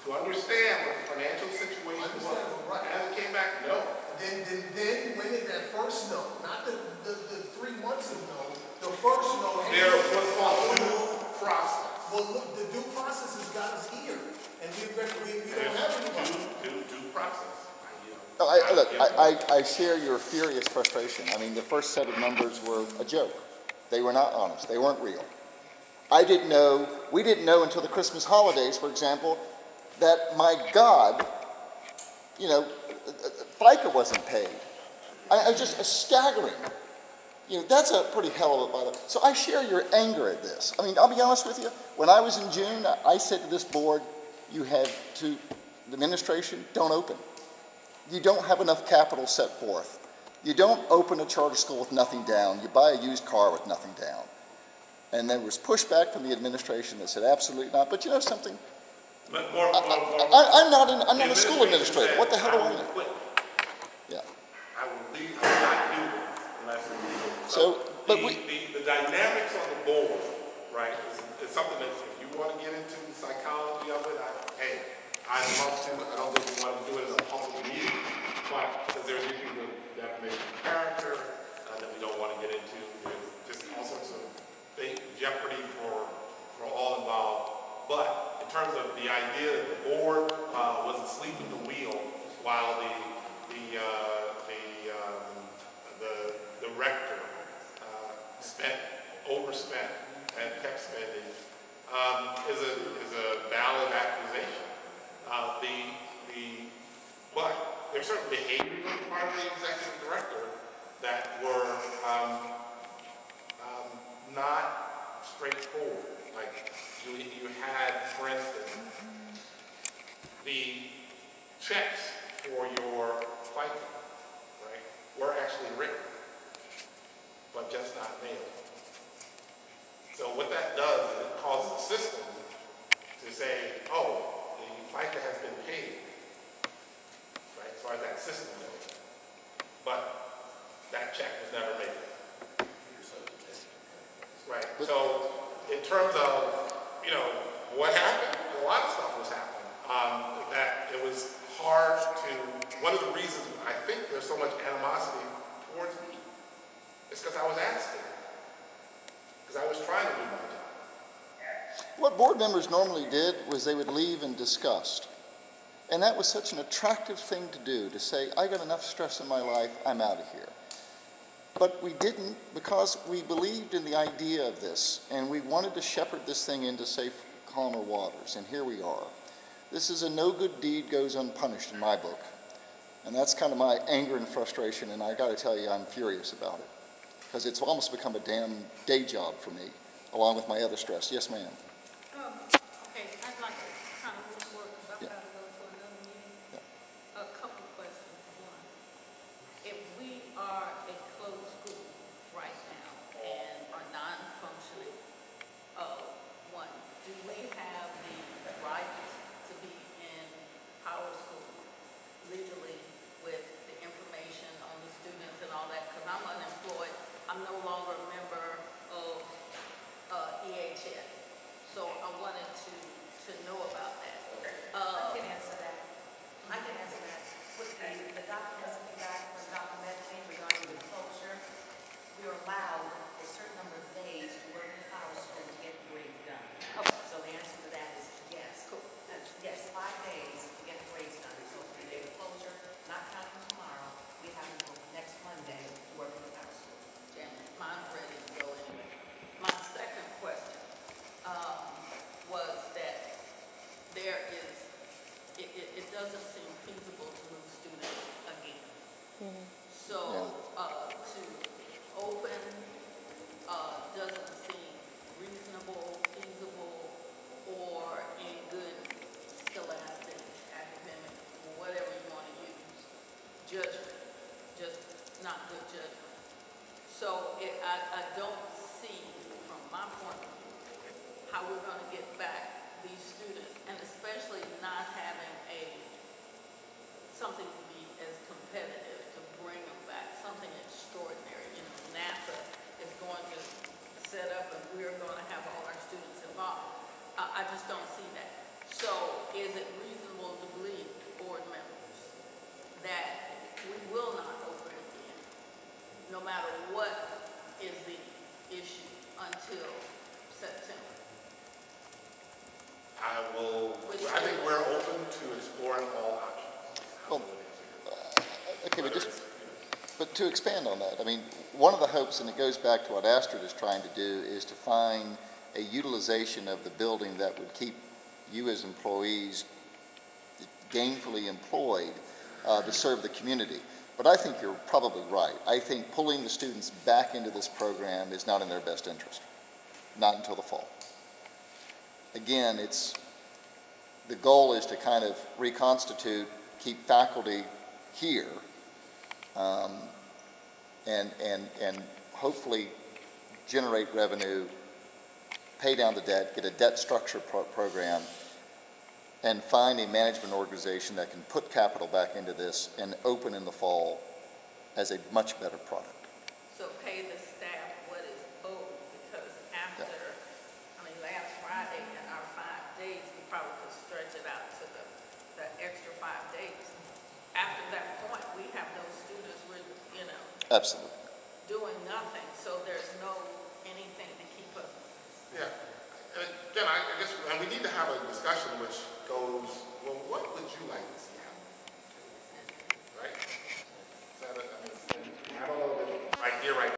to understand what the financial situation was. Right. And it came back, no. Then when did that first no, not the 3 months of no, the first no. There was what's called due process. Well, look, the due process has got us here, and we don't have any due process. Look, I share your furious frustration. I mean, the first set of numbers were a joke. They were not honest. They weren't real. We didn't know until the Christmas holidays, for example, that, my God, you know, FICA wasn't paid. I was just staggering. You know, that's a pretty hell of a bother. So I share your anger at this. I mean, I'll be honest with you. When I was in June, I said to this board, you have to, the administration, don't open. You don't have enough capital set forth. You don't open a charter school with nothing down. You buy a used car with nothing down. And there was pushback from the administration that said absolutely not. But you know something? I'm not a school administrator. What the hell do I know? Yeah. I will leave. I will not do this unless it's legal. So, but the dynamics on the board, right, is something that if you want to get into the psychology of it, I'd love to. I don't think we want to do it in a public meeting, but because there's issues of defamation of character that we don't want to get into. There's just all sorts of jeopardy for all involved. But in terms of the idea that the board was asleep at the wheel while the rector overspent and kept spending is a valid accusation. But there's certain behaviors on the part of the executive director that were not straightforward. Like you had, for instance, the checks for your FICA, right, were actually written, but just not mailed. So what that does is it causes the system to say, oh, the FICA has been paid, right, as far as that system goes. But that check was never made. Right. So in terms of, you know, what happened, a lot of stuff was happening. That it was hard to, one of the reasons I think there's so much animosity towards me is because I was asking. Because I was trying to do my job. what board members normally did was they would leave in disgust. And that was such an attractive thing to do, to say, I got enough stress in my life, I'm out of here. But we didn't, because we believed in the idea of this, and we wanted to shepherd this thing into safe, calmer waters, and here we are. This is a no good deed goes unpunished in my book. And that's kind of my anger and frustration, and I gotta tell you, I'm furious about it. Because it's almost become a damn day job for me, along with my other stress. Yes, ma'am. Okay, I'd like to kind of move forward, because I've got to go to another meeting. Yeah. A couple of questions. One, if we are a closed school right now and are non-functioning, one, do we have the right to be in our school legally with the information on the students and all that? Because I'm unemployed. I'm no longer a member of EHS. So I wanted to know about that. I can answer that. With the documents we got from Dr. Medley regarding the closure, we are allowed a certain number of days to work in our school to get the grade done. Okay. So the answer to that is yes. Cool. Yes, 5 days to get the grades done. So for the day of closure, not counting tomorrow, we have until next Monday to work in our school. Yeah, mine's ready to go anyway. My second question was that there is, it doesn't seem feasible to move students again. So to open doesn't seem reasonable, feasible, or in good scholastic, academic, whatever you want to use, judgment, just not good judgment. So I don't see, from my point of view, how we're going to get back these students, and especially not having something to be as competitive to bring them back, something extraordinary. You know, NASA is going to set up, and we're going to have all our students involved. I just don't see that. So is it reasonable to believe, board members, that we will not open again, no matter what is the issue, until September? I think we're open to exploring all options. Well, okay, but to expand on that, I mean, one of the hopes, and it goes back to what Astrid is trying to do, is to find a utilization of the building that would keep you as employees gainfully employed to serve the community. But I think you're probably right. I think pulling the students back into this program is not in their best interest, not until the fall. Again, the goal is to kind of reconstitute, keep faculty here, and hopefully generate revenue, pay down the debt, get a debt structure program, and find a management organization that can put capital back into this and open in the fall as a much better product. So pay the staff what is owed, because after, last Friday in our 5 days, we probably could stretch it out to the extra 5 days. After that point, we have those students with, Absolutely. doing nothing, so there's anything to keep us. Yeah. And again, I guess, and we need to have a discussion which goes, well, what would you like to